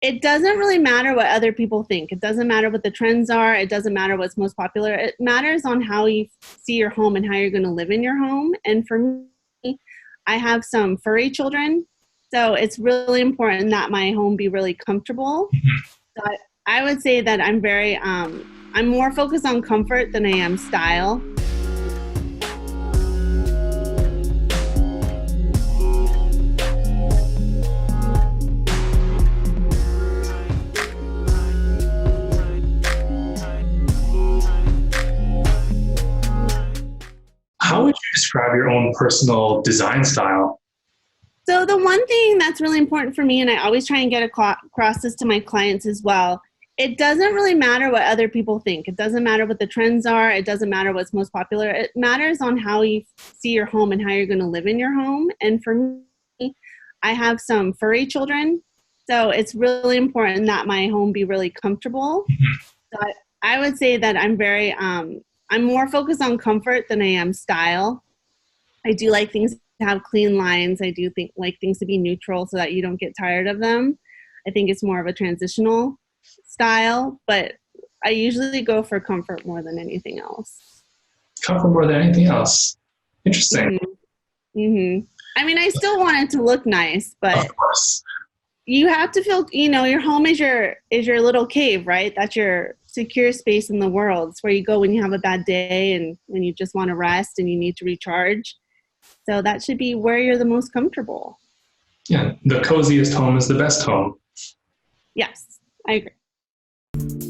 It doesn't really matter what other people think. It doesn't matter what the trends are. It doesn't matter what's most popular. It matters on how you see your home and how you're going to live in your home. And for me, I have some furry children, so it's really important that my home be really comfortable. So I would say that I'm more focused on comfort than I am style. How would you describe your own personal design style? So the one thing that's really important for me, and I always try and get across this to my clients as well, it doesn't really matter what other people think. It doesn't matter what the trends are. It doesn't matter what's most popular. It matters on how you see your home and how you're going to live in your home. And for me, I have some furry children, so it's really important that my home be really comfortable. So I would say that I'm more focused on comfort than I am style. I do like things to have clean lines. I do like things to be neutral so that you don't get tired of them. I think it's more of a transitional style, but I usually go for comfort more than anything else. Comfort more than anything else. Interesting. Mm-hmm. Mm-hmm. I mean, I still want it to look nice, but of course, you have to feel, your home is your little cave, right? That's your secure space in the world. It's where you go when you have a bad day and when you just want to rest and you need to recharge. So that should be where you're the most comfortable. Yeah, the coziest home is the best home. Yes, I agree.